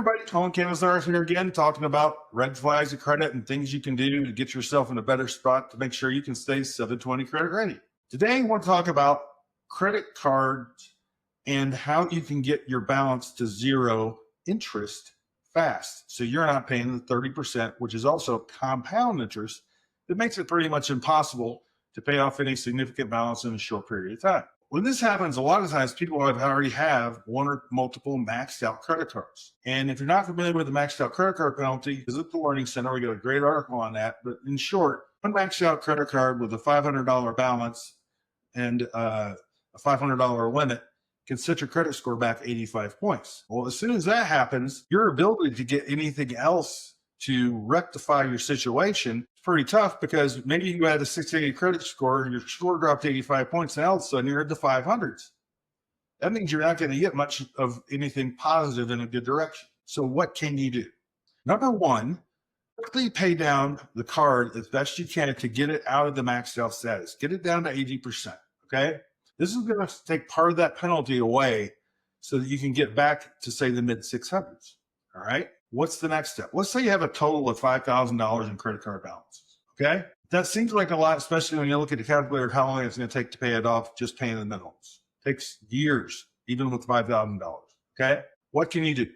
Everybody, Colin Canizar here again, talking about red flags of credit and things you can do to get yourself in a better spot to make sure you can stay 720 credit ready. Today, I want to talk about credit cards and how you can get your balance to zero interest fast. So you're not paying the 30%, which is also compound interest that makes it pretty much impossible to pay off any significant balance in a short period of time. When this happens, a lot of times people already have one or multiple maxed out credit cards. And if you're not familiar with the maxed out credit card penalty, visit the Learning Center. We got a great article on that. But in short, one maxed out credit card with a $500 balance and a $500 limit can set your credit score back 85 points. Well, as soon as that happens, your ability to get anything else to rectify your situation is pretty tough, because maybe you had a 680 credit score and your score dropped 85 points, and all of a sudden you're at the 500s. That means you're not going to get much of anything positive in a good direction. So what can you do? Number one, quickly pay down the card as best you can to get it out of the maxed out status. Get it down to 80%, okay? This is going to take part of that penalty away so that you can get back to, say, the mid 600s, all right? What's the next step? Let's say you have a total of $5,000 in credit card balances, okay? That seems like a lot, especially when you look at the calculator of how long it's going to take to pay it off, just paying the minimums. It takes years, even with $5,000, okay? What can you do?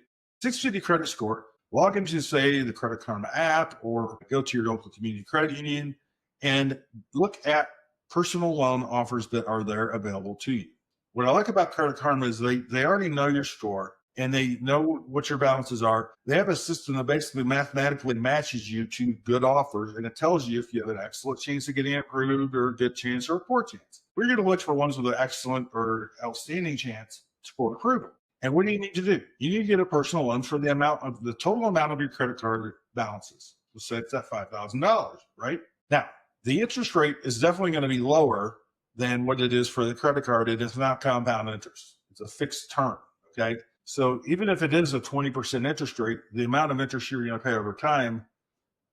650 credit score, log into, say, the Credit Karma app, or go to your local community credit union and look at personal loan offers that are there available to you. What I like about Credit Karma is they already know your score, and they know what your balances are. They have a system that basically mathematically matches you to good offers, and it tells you if you have an excellent chance of getting approved or a good chance or a poor chance. We're going to look for ones with an excellent or outstanding chance for approval. And what do you need to do? You need to get a personal loan for the amount of the total amount of your credit card balances. Let's say it's at $5,000, right? Now, the interest rate is definitely going to be lower than what it is for the credit card. It is not compound interest. It's a fixed term, okay? So even if it is a 20% interest rate, the amount of interest you're going to pay over time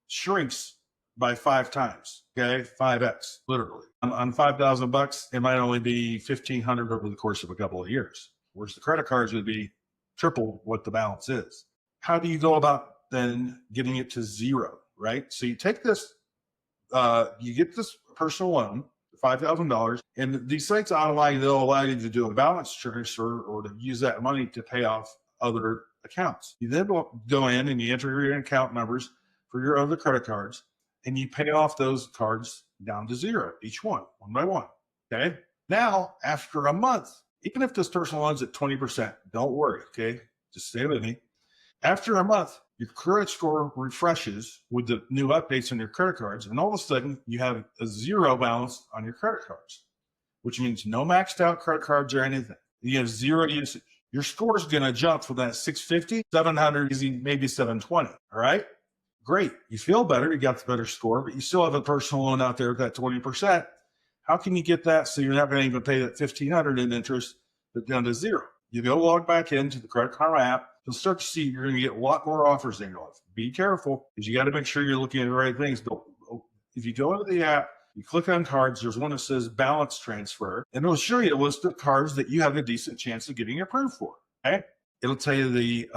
shrinks by 5 times, okay? 5x, literally. On $5,000, it might only be $1,500 over the course of a couple of years, whereas the credit cards would be triple what the balance is. How do you go about then getting it to zero, right? So you take this, you get this personal loan, $5,000, and these sites online, they'll allow you to do a balance transfer or to use that money to pay off other accounts. You then go in and you enter your account numbers for your other credit cards, and you pay off those cards down to zero, each one by one, okay? Now, after a month, even if this personal loan's at 20%, don't worry, okay? Just stay with me. After a month, your credit score refreshes with the new updates on your credit cards, and all of a sudden you have a zero balance on your credit cards, which means no maxed out credit cards or anything. You have zero usage. Your score is going to jump from that 650, 700, maybe 720. All right, great. You feel better. You got the better score, but you still have a personal loan out there at that 20%. How can you get that so you're not going to even pay that 1,500 in interest, but down to zero? You go log back into the Credit Karma app. You'll start to see you're going to get a lot more offers in your life. Be careful, because you got to make sure you're looking at the right things. But if you go into the app, you click on cards, there's one that says balance transfer, and it'll show you a list of cards that you have a decent chance of getting approved for. Okay? It'll tell you the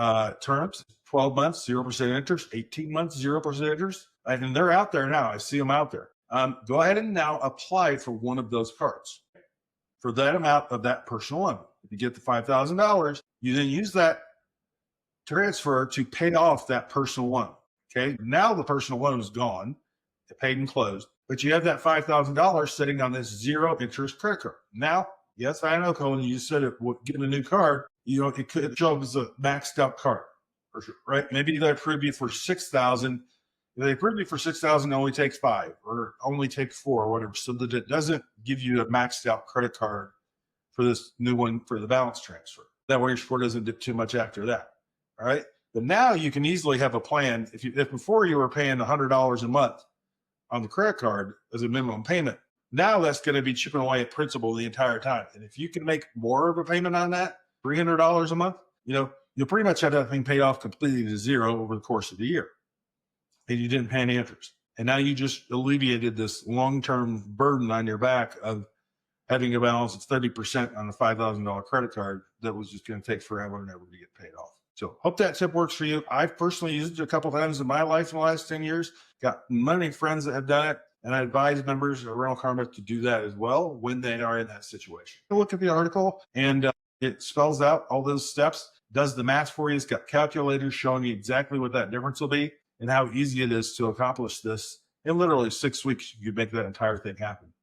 terms: 12 months, 0% interest, 18 months, 0% interest. And they're out there now. I see them out there. Go ahead and now apply for one of those cards for that amount of that personal loan. If you get the $5,000, you then use that transfer to pay off that personal loan. Okay. Now the personal loan is gone, it paid and closed, but you have that $5,000 sitting on this zero interest credit card. Now, yes, I know, Colin, you said it would get a new card. You know, it could show up as a maxed out card, for sure, right? Maybe they approve you for 6,000. If they approve you for 6,000, it only takes 5 or only take 4 or whatever. So that it doesn't give you a maxed out credit card for this new one for the balance transfer. That way your score doesn't dip too much after that. All right. But now you can easily have a plan. If before you were paying $100 a month on the credit card as a minimum payment, now that's going to be chipping away at principal the entire time. And if you can make more of a payment on that, $300 a month, you'll pretty much have that thing paid off completely to zero over the course of the year. And you didn't pay any interest. And now you just alleviated this long-term burden on your back of having a balance of 30% on a $5,000 credit card that was just going to take forever and ever to get paid off. So hope that tip works for you. I've personally used it a couple times in my life in the last 10 years, got many friends that have done it. And I advise members of Rental Karma to do that as well when they are in that situation. Look at the article, and it spells out all those steps, does the math for you. It's got calculators showing you exactly what that difference will be and how easy it is to accomplish this. In literally 6 weeks, you could make that entire thing happen.